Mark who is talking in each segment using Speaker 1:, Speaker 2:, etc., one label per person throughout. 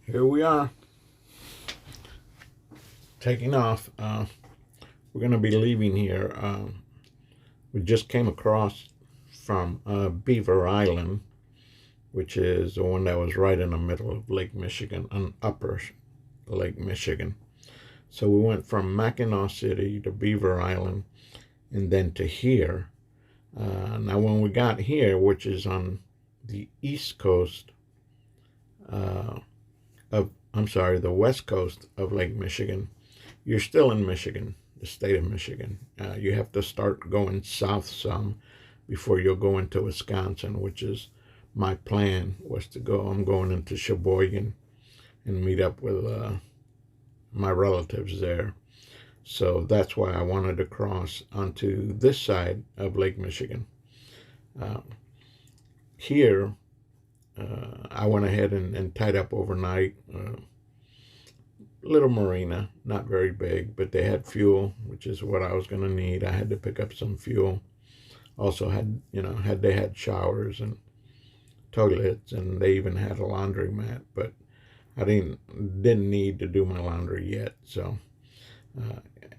Speaker 1: Here we are, taking off. We're going to be leaving here. We just came across from Beaver Island, which is the one that was right in the middle of Lake Michigan, on upper Lake Michigan. So we went from Mackinac City to Beaver Island and then to here. Now, when we got here, which is on the east coast the west coast of Lake Michigan, you're still in Michigan, the state of Michigan. You have to start going south some before you'll go into Wisconsin, which is my plan was to go. I'm going into Sheboygan and meet up with my relatives there. So that's why I wanted to cross onto this side of Lake Michigan. Here, I went ahead and tied up overnight. Little marina, not very big, but they had fuel, which is what I was going to need. I had to pick up some fuel. Also they had showers and toilets, and they even had a laundromat, but I didn't need to do my laundry yet. So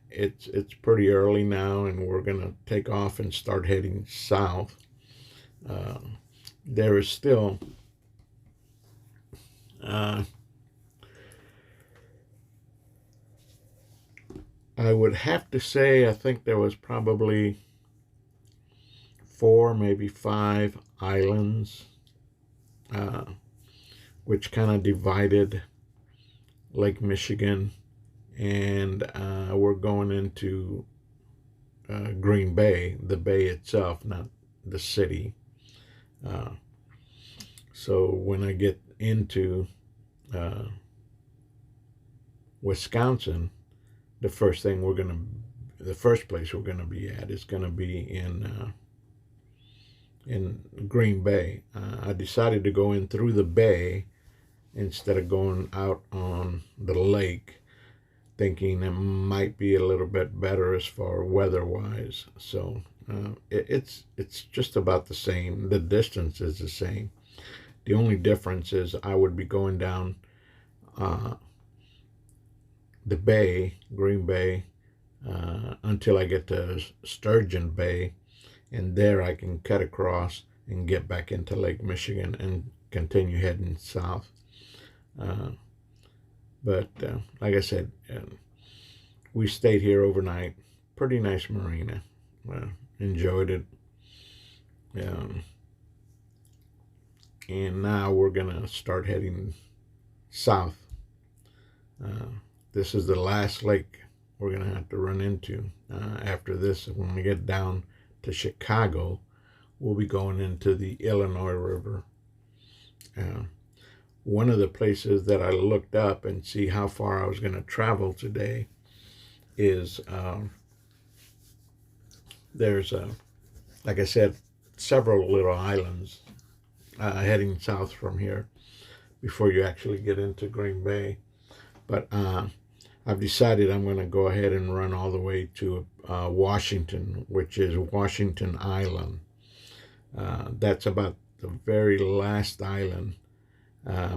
Speaker 1: it's pretty early now, and we're gonna take off and start heading south. There is still I would have to say I think there was probably 4, maybe 5 islands, which kind of divided Lake Michigan, and we're going into Green Bay, the bay itself, not the city. So when I get into Wisconsin, the first place we're gonna be at is gonna be in Green Bay. I decided to go in through the bay instead of going out on the lake, thinking it might be a little bit better as far weather-wise. So it's just about the same. The distance is the same. The only difference is I would be going down the bay, Green Bay, until I get to Sturgeon Bay, and there I can cut across and get back into Lake Michigan and continue heading south. But like I said, we stayed here overnight. Pretty nice marina. Enjoyed it. And now we're gonna start heading south. This is the last lake we're gonna have to run into. After this, when we get down to Chicago, we'll be going into the Illinois River. One of the places that I looked up and see how far I was going to travel today is there's, like I said, several little islands heading south from here before you actually get into Green Bay. But I've decided I'm going to go ahead and run all the way to Washington, which is Washington Island. That's about the very last island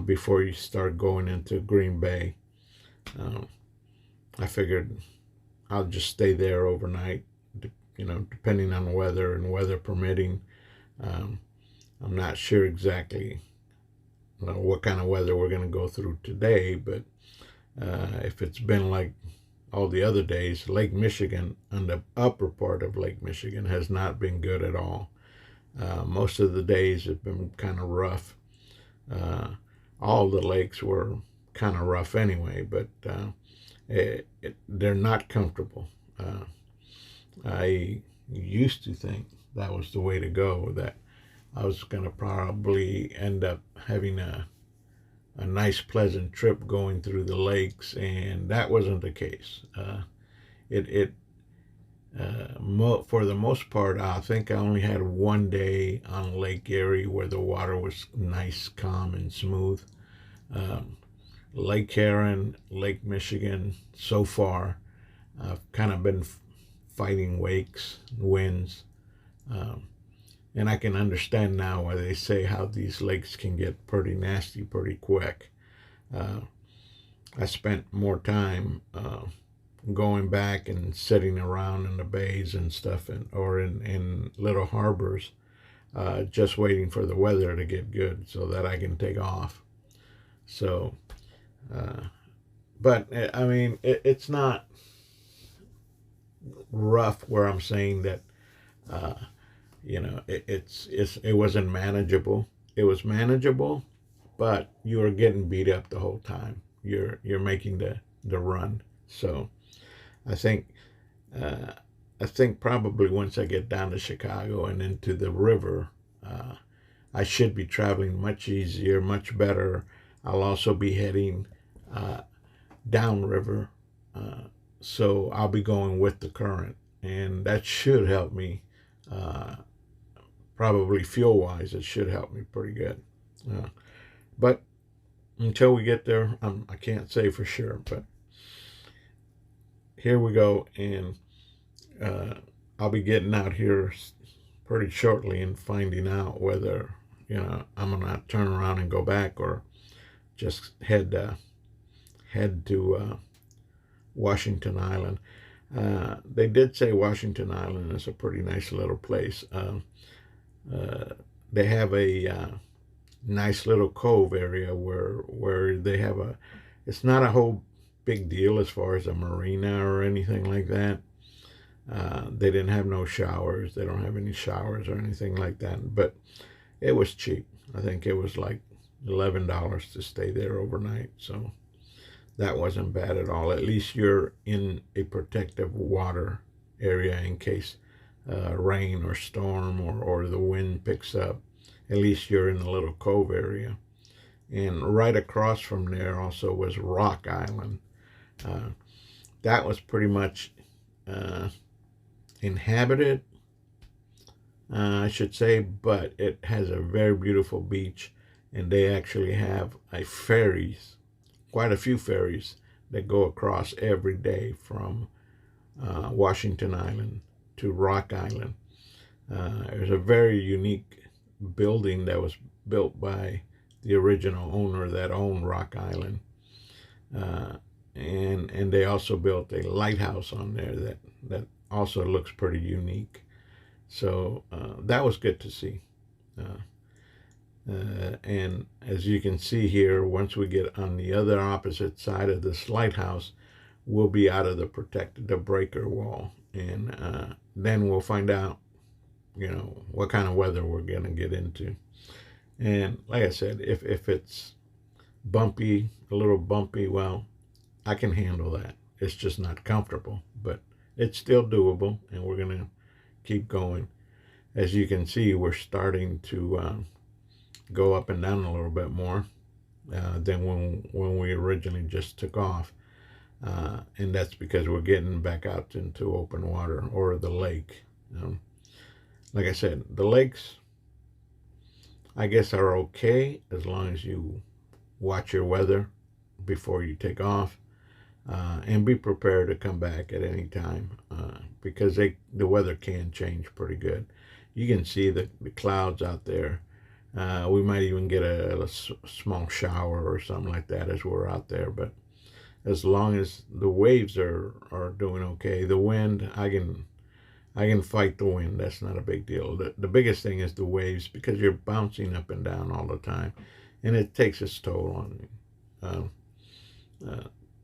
Speaker 1: before you start going into Green Bay. I figured I'll just stay there overnight, depending on weather and weather permitting. I'm not sure exactly what kind of weather we're going to go through today, but if it's been like all the other days, Lake Michigan, and the upper part of Lake Michigan, has not been good at all. Most of the days have been kind of rough. All the lakes were kind of rough anyway, but they're not comfortable. I used to think that was the way to go, that I was going to probably end up having a nice, pleasant trip going through the lakes, and that wasn't the case. For the most part, I think I only had one day on Lake Erie where the water was nice, calm, and smooth. Lake Huron, Lake Michigan, so far, I've kind of been fighting wakes, winds, and I can understand now why they say how these lakes can get pretty nasty pretty quick. Uh, I spent more time going back and sitting around in the bays and stuff, or in little harbors, just waiting for the weather to get good so that I can take off. So, uh, but I mean, it's not rough where I'm saying that, uh, it wasn't manageable. It was manageable, but you were getting beat up the whole time. You're making the run. So I think uh, I think probably once I get down to Chicago and into the river, uh, I should be traveling much easier, much better. I'll also be heading uh, downriver, uh, so I'll be going with the current, and that should help me. Uh, Probably fuel wise, it should help me pretty good. But until we get there, I can't say for sure. But here we go, and uh, I'll be getting out here pretty shortly and finding out whether I'm gonna turn around and go back or just head to Washington Island. They did say Washington Island is a pretty nice little place. Uh, they have a nice little cove area where they have a. It's not a whole big deal as far as a marina or anything like that. They didn't have no showers. They don't have any showers or anything like that. But it was cheap. I think it was like $11 to stay there overnight. So that wasn't bad at all. At least you're in a protective water area in case rain or storm or the wind picks up. At least you're in a little cove area. And right across from there also was Rock Island. Uh, that was pretty much uh, inhabited, I should say, but it has a very beautiful beach, and they actually have quite a few ferries that go across every day from Washington Island to Rock Island. It was a very unique building that was built by the original owner that owned Rock Island, uh, and they also built a lighthouse on there that also looks pretty unique. So that was good to see. And as you can see here, once we get on the other opposite side of this lighthouse, we'll be out of the breaker wall, and then we'll find out, what kind of weather we're gonna get into. And like I said, if it's bumpy, a little bumpy, well, I can handle that. It's just not comfortable, but it's still doable, and we're gonna keep going. As you can see, we're starting to go up and down a little bit more than when we originally just took off. And that's because we're getting back out into open water or the lake. Like I said, the lakes, I guess, are okay as long as you watch your weather before you take off, and be prepared to come back at any time, because the weather can change pretty good. You can see the clouds out there. We might even get a small shower or something like that as we're out there, but as long as the waves are doing okay, the wind, I can fight the wind. That's not a big deal. The biggest thing is the waves, because you're bouncing up and down all the time, and it takes its toll on you. Um,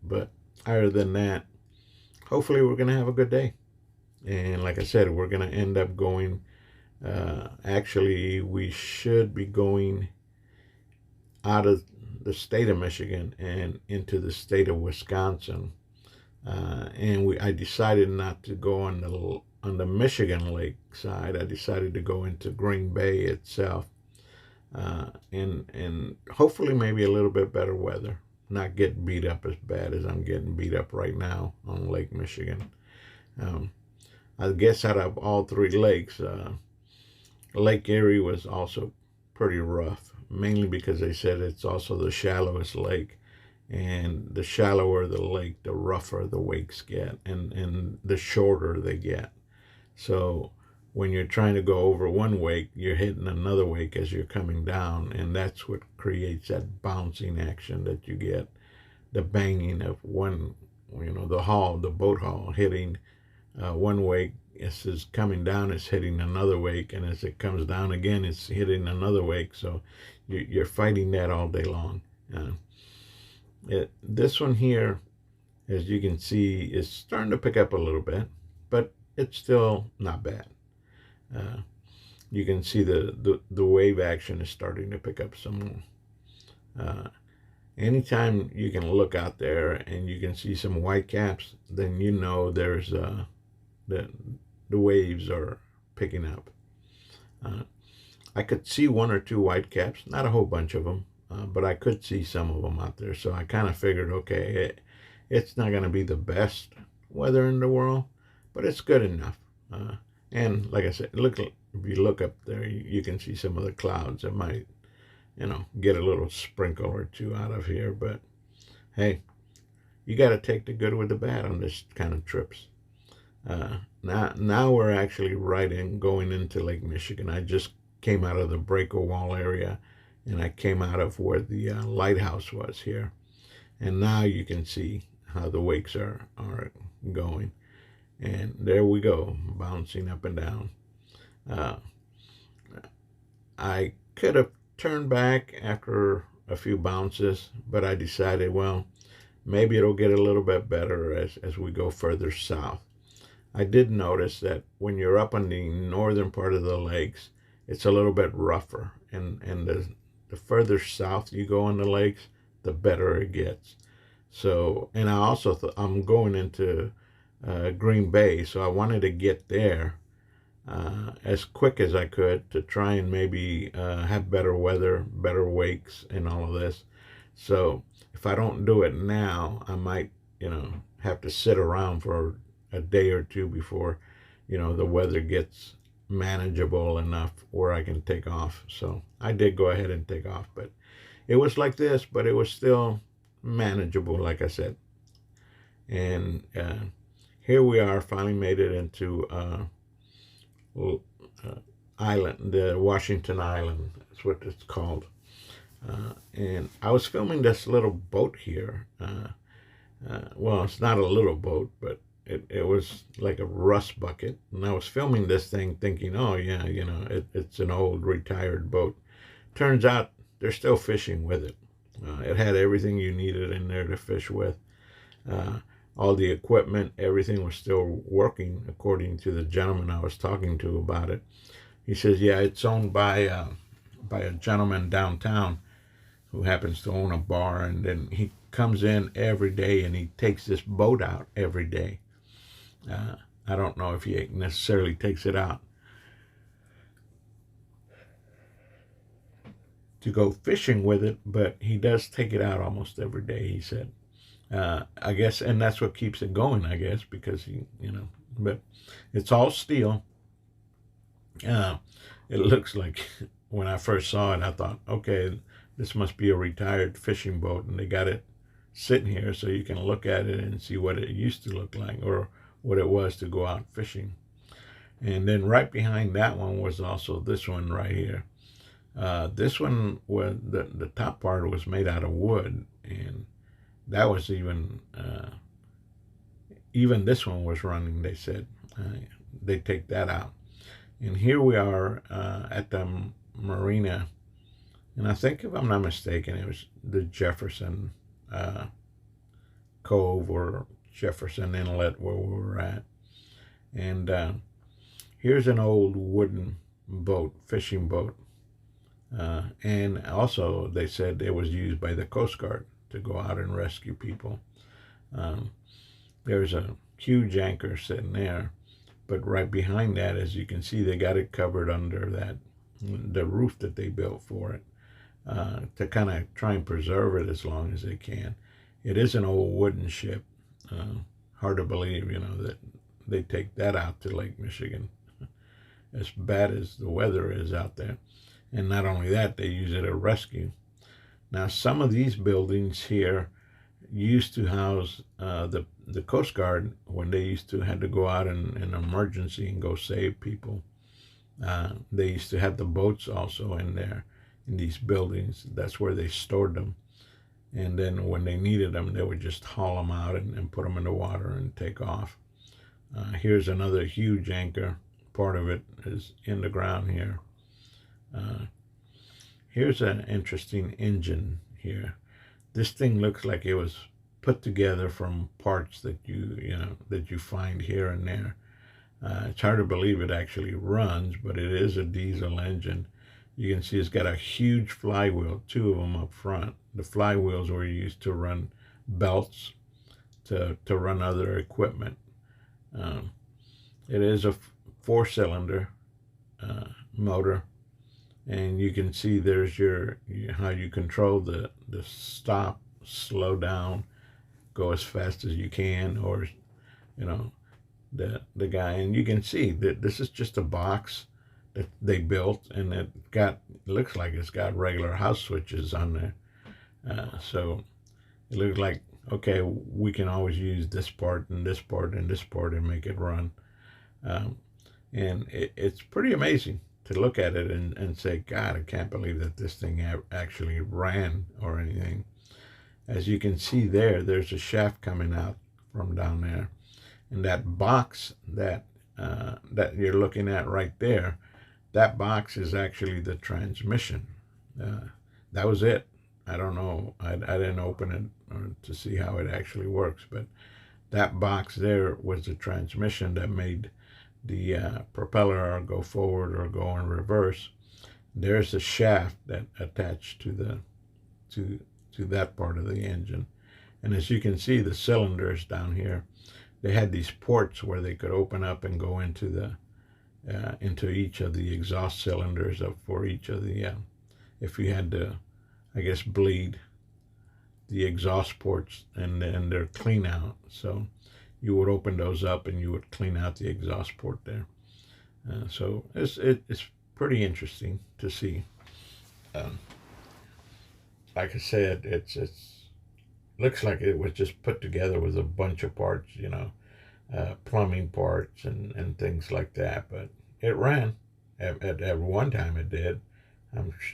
Speaker 1: but other than that, hopefully we're gonna have a good day. And like I said, we're gonna end up going. Actually, we should be going out of the state of Michigan and into the state of Wisconsin. And I decided not to go on the Michigan Lake side. I decided to go into Green Bay itself, and hopefully maybe a little bit better weather. Not get beat up as bad as I'm getting beat up right now on Lake Michigan. Um, I guess out of all three lakes, Lake Erie was also pretty rough, mainly because they said it's also the shallowest lake. And the shallower the lake, the rougher the wakes get, and the shorter they get. So when you're trying to go over one wake, you're hitting another wake as you're coming down, and that's what creates that bouncing action that you get, the banging of one, the boat hull hitting one wake. As it's coming down, it's hitting another wake, and as it comes down again, it's hitting another wake. So you're fighting that all day long. This one here, as you can see, is starting to pick up a little bit, but it's still not bad. You can see the wave action is starting to pick up some more. Anytime you can look out there and you can see some white caps, then you know there's the waves are picking up. I could see one or two white caps, not a whole bunch of them, but I could see some of them out there. So I kind of figured, okay, it's not going to be the best weather in the world, but it's good enough. And like I said, if you look up there, you can see some of the clouds that might, get a little sprinkle or two out of here. But hey, you got to take the good with the bad on this kind of trips. Now we're actually going into Lake Michigan. I just came out of the breaker wall area, and I came out of where the lighthouse was here. And now you can see how the wakes are going. And there we go, bouncing up and down. I could have turned back after a few bounces, but I decided, well, maybe it'll get a little bit better as we go further south. I did notice that when you're up on the northern part of the lakes, it's a little bit rougher. And the further south you go on the lakes, the better it gets. So, and I also I'm going into Green Bay, so I wanted to get there as quick as I could to try and maybe have better weather, better wakes, and all of this. So if I don't do it now, I might, have to sit around for a day or two before, the weather gets manageable enough where I can take off. So I did go ahead and take off, but it was like this, but it was still manageable, like I said. And here we are, finally made it into island, the Washington Island. That's what it's called. And I was filming this little boat here. Well, it's not a little boat, but it was like a rust bucket. And I was filming this thing thinking, oh, yeah, it's an old retired boat. Turns out they're still fishing with it. It had everything you needed in there to fish with. All the equipment, everything was still working, according to the gentleman I was talking to about it. He says, yeah, it's owned by a gentleman downtown who happens to own a bar, and then he comes in every day and he takes this boat out every day. I don't know if he necessarily takes it out to go fishing with it, but he does take it out almost every day, he said. I guess, and that's what keeps it going, I guess, because but it's all steel. It looks like, when I first saw it, I thought, okay, this must be a retired fishing boat, and they got it sitting here so you can look at it and see what it used to look like, or what it was to go out fishing. And then right behind that one was also this one right here. This one was the top part was made out of wood, and that was even this one was running. They said they take that out, and here we are at the marina, and I think, if I'm not mistaken, it was the Jefferson Cove or Jefferson Inlet where we were at. And here's an old wooden boat, fishing boat. And also they said it was used by the Coast Guard to go out and rescue people. There's a huge anchor sitting there, but right behind that, as you can see, they got it covered under the roof that they built for it, to kind of try and preserve it as long as they can. It is an old wooden ship. Hard to believe, that they take that out to Lake Michigan, as bad as the weather is out there. And not only that, they use it as rescue. Now, some of these buildings here used to house the Coast Guard when they had to go out in an emergency and go save people. They used to have the boats also in there, in these buildings. That's where they stored them. And then when they needed them, they would just haul them out and put them in the water and take off. Here's another huge anchor. Part of it is in the ground here. Uh, Here's an interesting engine here. This thing looks like it was put together from parts that you find here and there. It's hard to believe it actually runs, but it is a diesel engine. You can see it's got a huge flywheel, two of them up front. The flywheels were used to run belts, to run other equipment. Um, it is a four-cylinder motor, and you can see there's your how you control the stop, slow down, go as fast as you can, or you know the guy. And you can see that this is just a box that they built, and it looks like it's got regular house switches on there. So it looks like, okay, we can always use this part and this part and this part and make it run. um, and it's pretty amazing to look at it and say, God, I can't believe that this thing actually ran or anything. As you can see there, there's a shaft coming out from down there. And that box that you're looking at right there, that box is actually the transmission. Uh, that was it. I don't know. I didn't open it to see how it actually works, but that box there was the transmission that made the propeller go forward or go in reverse. There's a shaft that attached to to that part of the engine. And as you can see, the cylinders down here, they had these ports where they could open up and go into the into each of the exhaust cylinders up for each of the if you had to, I guess, bleed the exhaust ports and their clean out. So you would open those up and you would clean out the exhaust port there. So it's pretty interesting to see. Um, like I said, it's looks like it was just put together with a bunch of parts, plumbing parts and things like that. But it ran. At one time it did.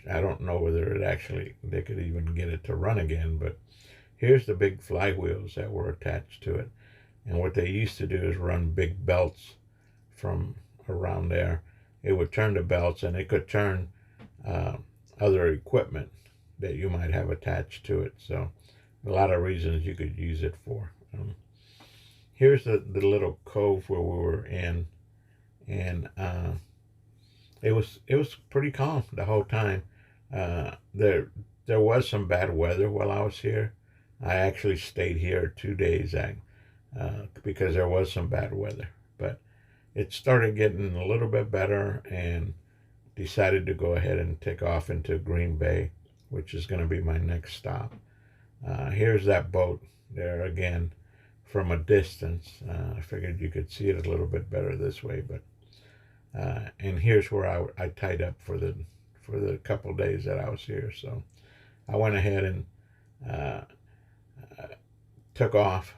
Speaker 1: I don't know whether it actually they could even get it to run again. But here's the big flywheels that were attached to it. And what they used to do is run big belts from around there. It would turn the belts, and it could turn uh, other equipment that you might have attached to it. So a lot of reasons you could use it for. Here's the little cove where we were in, and it was pretty calm the whole time. There was some bad weather while I was here. I actually stayed here 2 days because there was some bad weather, but it started getting a little bit better, and decided to go ahead and take off into Green Bay, which is going to be my next stop. Here's that boat there again from a distance. I figured you could see it a little bit better this way, but and here's where I tied up for the couple days that I was here. So I went ahead and uh, took off.